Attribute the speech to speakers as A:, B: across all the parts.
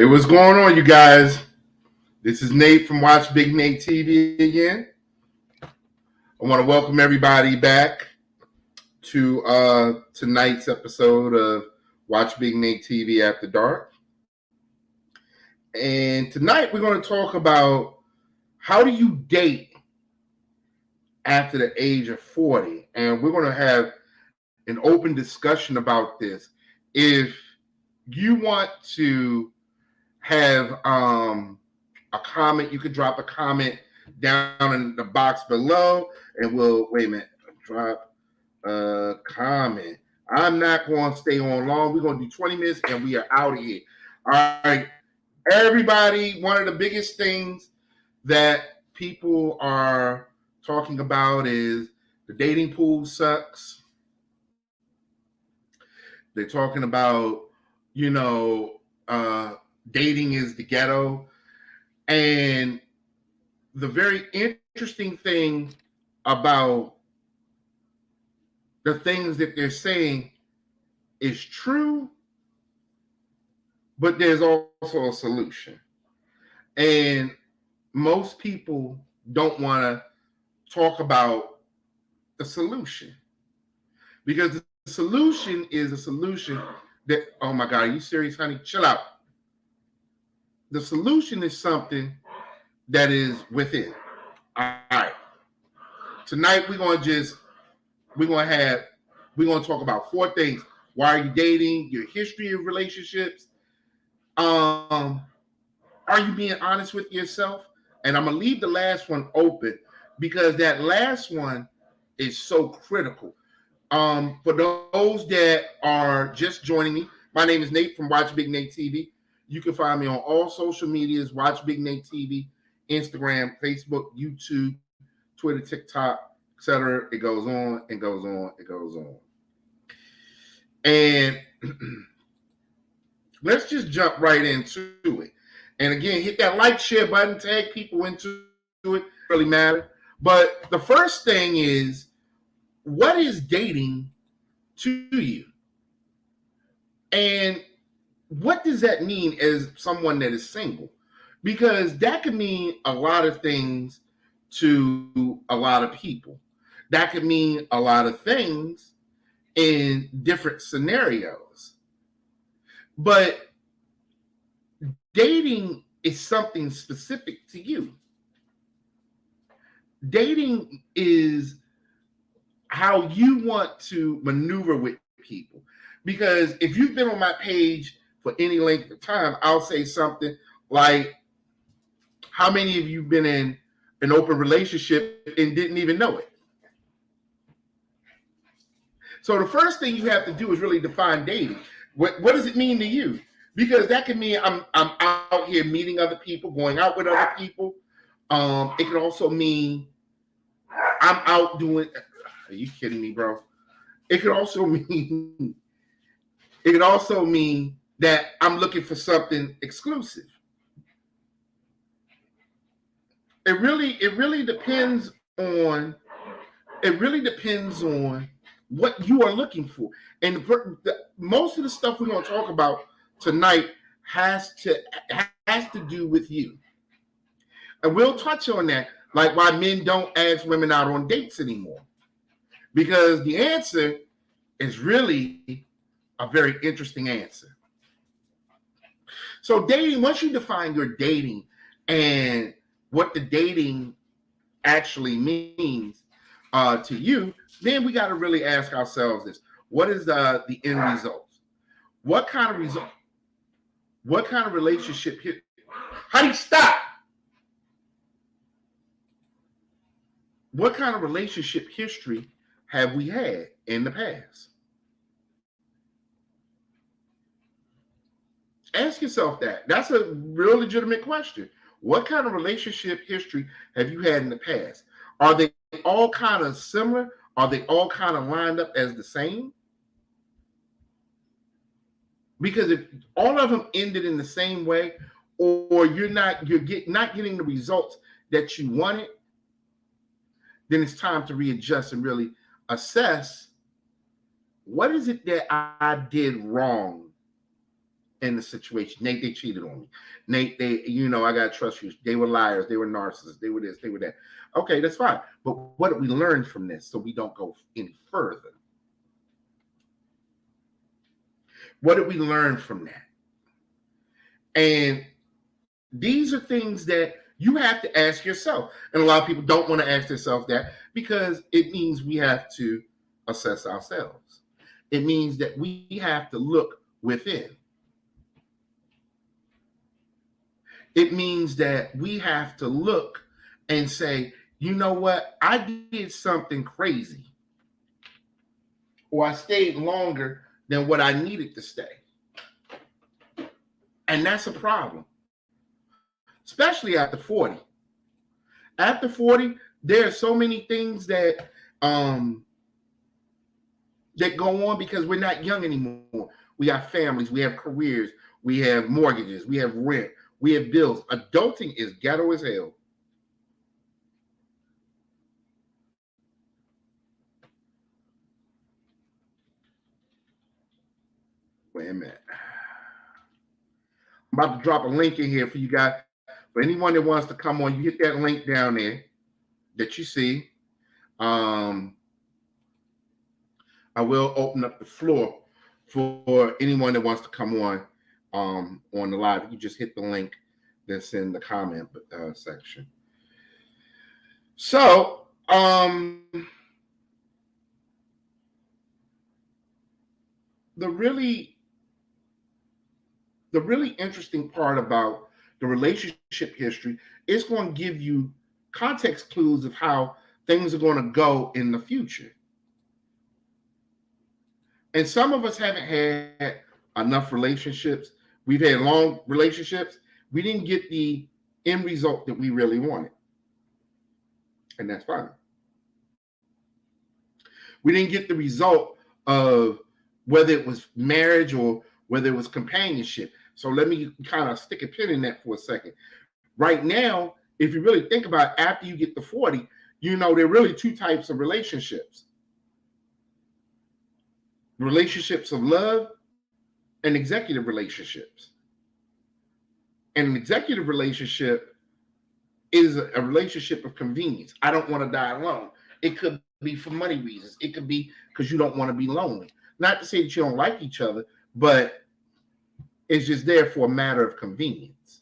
A: Hey, what's going on, you guys? This is Nate from Watch Big Nate TV again. I want to welcome everybody back to tonight's episode of Watch Big Nate TV After Dark. And tonight we're going to talk about how do you date after the age of 40? And we're going to have an open discussion about this. If you want to have a comment, you can drop a comment down in the box below, and we'll drop a comment. I'm not going to stay on long. We're going to do 20 minutes and we are out of here. All right, everybody, one of the biggest things that people are talking about is the dating pool sucks. They're talking about, dating is the ghetto. And the very interesting thing about the things that they're saying is true, but there's also a solution. And most people don't want to talk about the solution because the solution is a solution that, oh my God, are you serious, honey? Chill out. The solution is something that is within. All right. Tonight we're gonna talk about 4 things. Why are you dating? Your history of relationships. Are you being honest with yourself? And I'm gonna leave the last one open because that last one is so critical. For those that are just joining me, my name is Nate from Watch Big Nate TV. You can find me on all social medias, Watch Big Nate TV, Instagram, Facebook, YouTube, Twitter, TikTok, etc. It goes on and goes on and goes on. And let's just jump right into it. And again, hit that like, share button, tag people into it. Really matter. But the first thing is, what is dating to you? And what does that mean as someone that is single? Because that could mean a lot of things to a lot of people. That could mean a lot of things in different scenarios. But dating is something specific to you. Dating is how you want to maneuver with people. Because if you've been on my page for any length of time, I'll say something like, how many of you been in an open relationship and didn't even know it? So the first thing you have to do is really define dating. What does it mean to you? Because that can mean I'm out here meeting other people, going out with other people. It could also mean I'm out doing. Are you kidding me, bro? It could also mean that I'm looking for something exclusive. It really depends on what you are looking for. And most of the stuff we're going to talk about tonight has to do with you. And we'll touch on that, like why men don't ask women out on dates anymore. Because the answer is really a very interesting answer. So dating, once you define your dating and what the dating actually means to you, then we got to really ask ourselves this: what is the end result? What kind of relationship? How do you stop? What kind of relationship history have we had in the past? Ask yourself that. That's a real legitimate question. What kind of relationship history have you had in the past? Are they all kind of similar? Are they all kind of lined up as the same? Because if all of them ended in the same way, or you're not getting the results that you wanted, then it's time to readjust and really assess, what is it that I did wrong in the situation. Nate, they cheated on me. Nate, they, I got to trust you. They were liars. They were narcissists. They were this. They were that. Okay, that's fine. But what did we learn from this so we don't go any further? What did we learn from that? And these are things that you have to ask yourself. And a lot of people don't want to ask themselves that because it means we have to assess ourselves. It means that we have to look within. It means that we have to look and say, you know what? I did something crazy. Or I stayed longer than what I needed to stay. And that's a problem. Especially after 40. After 40, there are so many things that that go on because we're not young anymore. We have families, we have careers, we have mortgages, we have rent, we have bills. Adulting is ghetto as hell. Wait a minute. I'm about to drop a link in here for you guys. For anyone that wants to come on, you hit that link down there that you see. I will open up the floor for anyone that wants to come on the live. You just hit the link that's in the comment section. So, the really interesting part about the relationship history is going to give you context clues of how things are going to go in the future. And some of us haven't had enough relationships. We've had long relationships. We didn't get the end result that we really wanted. And that's fine. We didn't get the result of whether it was marriage or whether it was companionship. So let me kind of stick a pin in that for a second. Right now, if you really think about it, after you get to 40, there are really two types of relationships. Relationships of love and executive relationships. And an executive relationship is a relationship of convenience. I don't want to die alone. It could be for money reasons. It could be because you don't want to be lonely. Not to say that you don't like each other, but it's just there for a matter of convenience.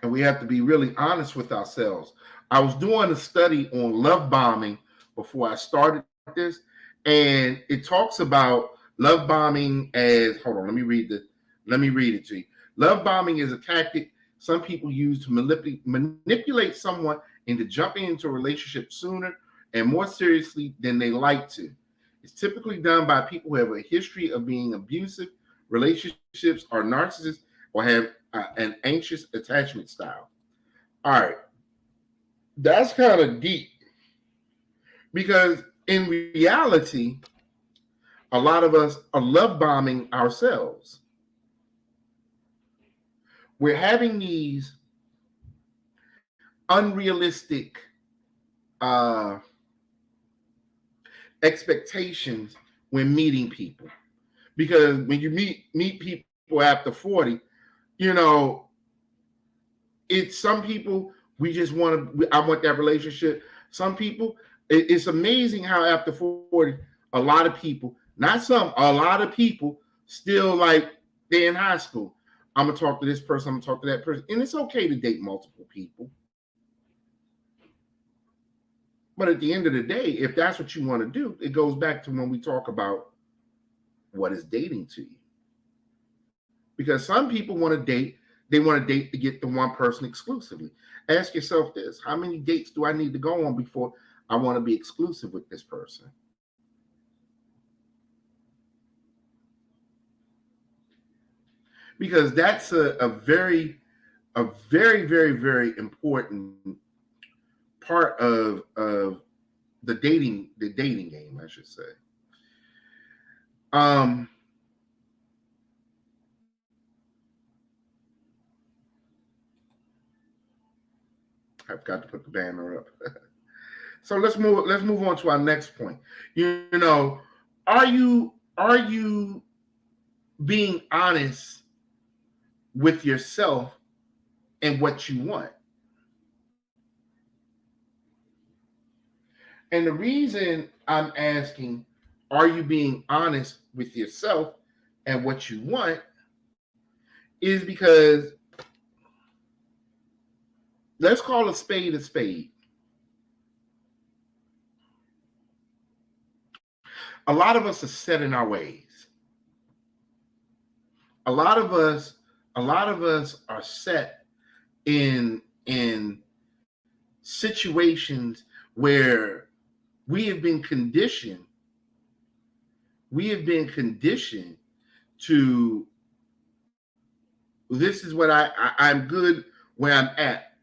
A: And we have to be really honest with ourselves. I was doing a study on love bombing before I started this, and it talks about love bombing as, hold on, let me read it to you. Love bombing is a tactic some people use to manipulate someone into jumping into a relationship sooner and more seriously than they like to. It's typically done by people who have a history of being abusive, relationships, are narcissists, or have an anxious attachment style. All right. That's kind of deep because in reality, a lot of us are love bombing ourselves. We're having these unrealistic expectations when meeting people. Because when you meet people after 40, it's some people we just I want that relationship. Some people, it's amazing how after 40, a lot of people, a lot of people still like they're in high school. I'm going to talk to this person, I'm going to talk to that person. And it's okay to date multiple people. But at the end of the day, if that's what you want to do, it goes back to when we talk about what is dating to you. Because some people want to date, they want to date to get the one person exclusively. Ask yourself this: how many dates do I need to go on before I want to be exclusive with this person? Because that's a very, very, very important part of the dating game, I should say. I've got to put the banner up. So let's move on to our next point. Are you being honest with yourself and what you want? And the reason I'm asking, are you being honest with yourself and what you want, is because let's call a spade a spade. A lot of us are set in our ways. A lot of us, a lot of us are set in situations where we have been conditioned. We have been conditioned to, this is what I'm good where I'm at.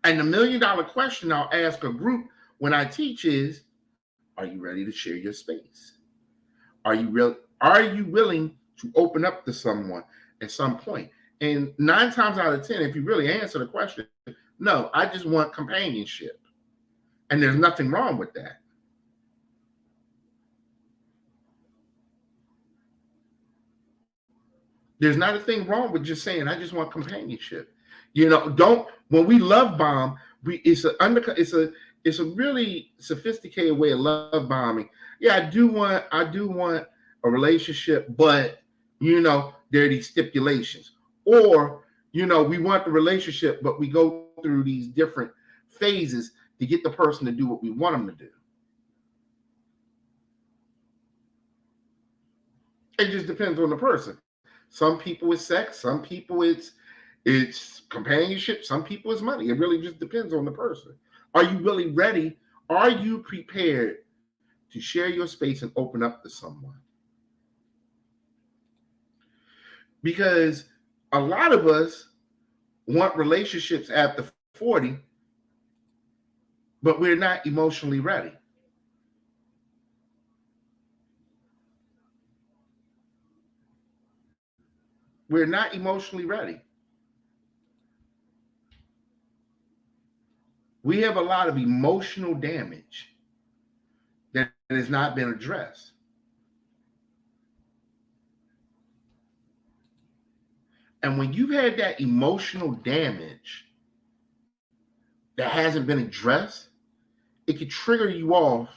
A: And the $1,000,000 question I'll ask a group when I teach is, are you ready to share your space? Are you willing to open up to someone at some point? And 9 times out of 10, if you really answer the question, no, I just want companionship. And there's nothing wrong with that. There's not a thing wrong with just saying, I just want companionship. Don't, when we love bomb, it's a really sophisticated way of love bombing. Yeah, I do want a relationship, but there are these stipulations. Or, we want the relationship, but we go through these different phases to get the person to do what we want them to do. It just depends on the person. Some people it's sex, some people it's companionship, some people it's money. It really just depends on the person. Are you really ready? Are you prepared to share your space and open up to someone? Because a lot of us want relationships after 40, but we're not emotionally ready. We're not emotionally ready. We have a lot of emotional damage that has not been addressed. And when you've had that emotional damage that hasn't been addressed, it could trigger you off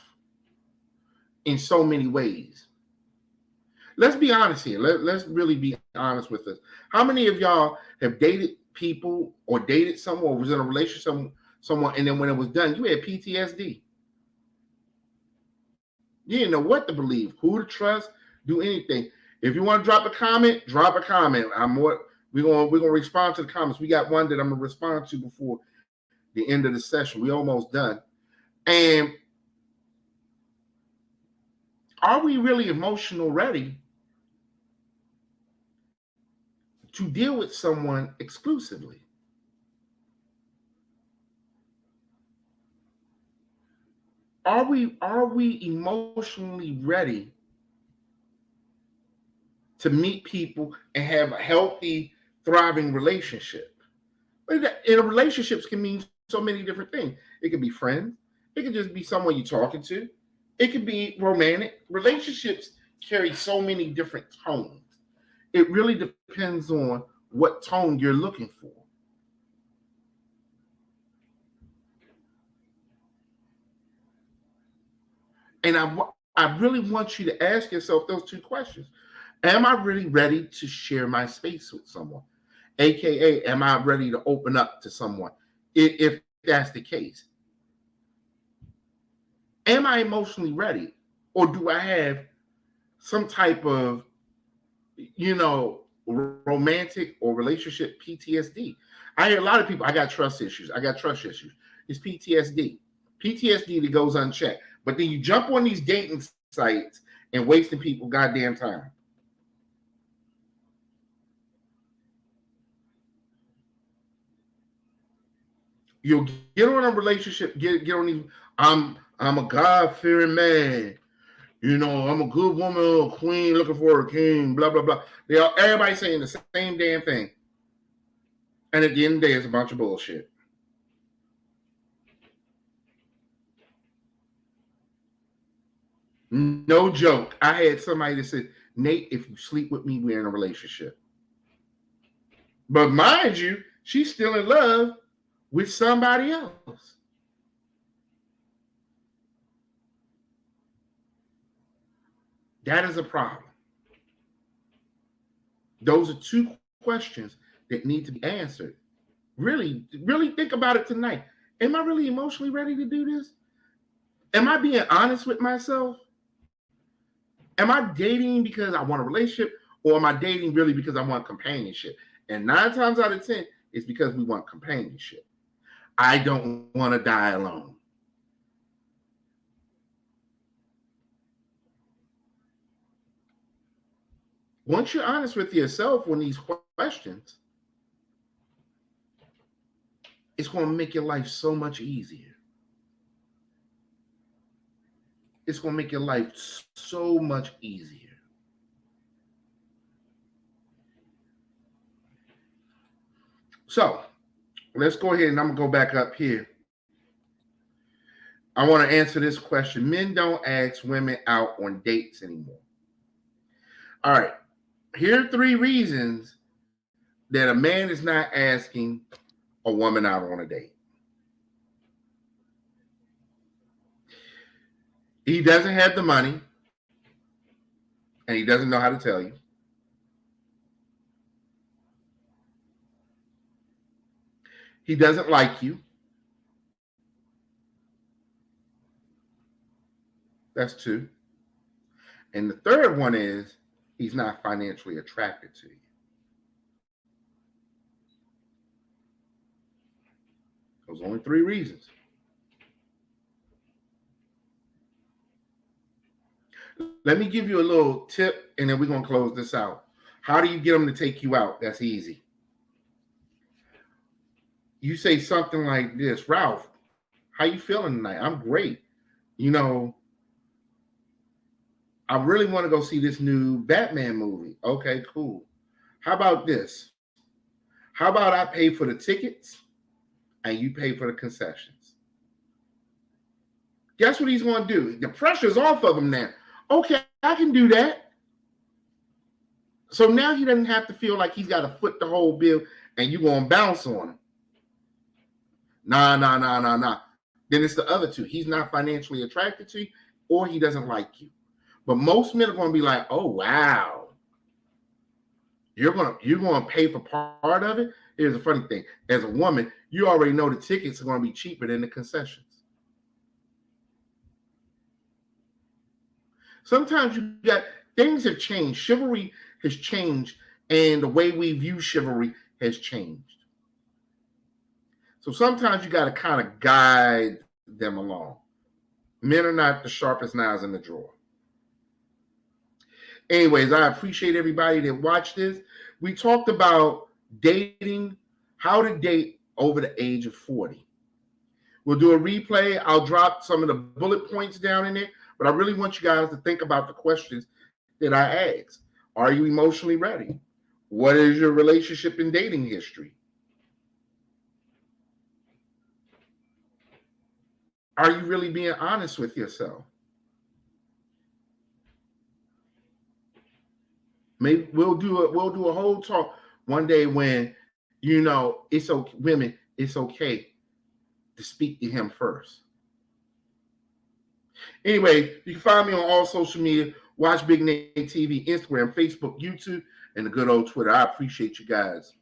A: in so many ways. Let's be honest here. Let's really be honest with this. How many of y'all have dated people or dated someone or was in a relationship with someone, and then when it was done, you had PTSD? You didn't know what to believe, who to trust, do anything. If you want to drop a comment, drop a comment. We're gonna respond to the comments. We got one that I'm gonna respond to before the end of the session. We almost done. And are we really emotional ready to deal with someone exclusively? Are we emotionally ready to meet people and have a healthy, thriving relationship? In a relationships can mean so many different things. It could be friends. It could just be someone you're talking to. It could be romantic. Relationships carry so many different tones. It really depends on what tone you're looking for. And I really want you to ask yourself those two questions. Am I really ready to share my space with someone? AKA, am I ready to open up to someone? If that's the case, am I emotionally ready? Or do I have some type of, romantic or relationship PTSD? I hear a lot of people, I got trust issues. I got trust issues. It's PTSD. PTSD that goes unchecked. But then you jump on these dating sites and wasting people goddamn time. You'll get on a relationship, get on these. I'm a God fearing man. I'm a good woman, a queen looking for a king. Blah blah blah. Everybody saying the same damn thing, and at the end of the day, it's a bunch of bullshit. No joke. I had somebody that said, Nate, if you sleep with me, we're in a relationship. But mind you, she's still in love with somebody else. That is a problem. Those are two questions that need to be answered. Really, really think about it tonight. Am I really emotionally ready to do this? Am I being honest with myself? Am I dating because I want a relationship, or am I dating really because I want companionship? And 9 times out of 10, it's because we want companionship. I don't want to die alone. Once you're honest with yourself on these questions, it's going to make your life so much easier. It's going to make your life so much easier. So let's go ahead and I'm going to go back up here. I want to answer this question. Men don't ask women out on dates anymore. All right. Here are 3 reasons that a man is not asking a woman out on a date. He doesn't have the money, and he doesn't know how to tell you. He doesn't like you. That's 2. And the third one is he's not financially attracted to you. Those are only 3 reasons. Let me give you a little tip, and then we're going to close this out. How do you get them to take you out? That's easy. You say something like this, Ralph, how you feeling tonight? I'm great. You know, I really want to go see this new Batman movie. Okay, cool. How about this? How about I pay for the tickets and you pay for the concessions? Guess what he's going to do? The pressure's off of him now. Okay, I can do that. So now he doesn't have to feel like he's got to foot the whole bill and you're going to bounce on him. Nah. Then it's the other 2. He's not financially attracted to you, or he doesn't like you. But most men are going to be like, oh, wow. You're going to pay for part of it? Here's the funny thing. As a woman, you already know the tickets are going to be cheaper than the concessions. Sometimes things have changed. Chivalry has changed, and the way we view chivalry has changed. So sometimes you got to kind of guide them along. Men are not the sharpest knives in the drawer. Anyways, I appreciate everybody that watched this. We talked about dating, how to date over the age of 40. We'll do a replay. I'll drop some of the bullet points down in it, but I really want you guys to think about the questions that I asked. Are you emotionally ready? What is your relationship and dating history? Are you really being honest with yourself? Maybe we'll do a whole talk one day when it's okay, women, it's okay to speak to him first. Anyway, you can find me on all social media. Watch Big Nate TV, Instagram, Facebook, YouTube, and the good old Twitter. I appreciate you guys.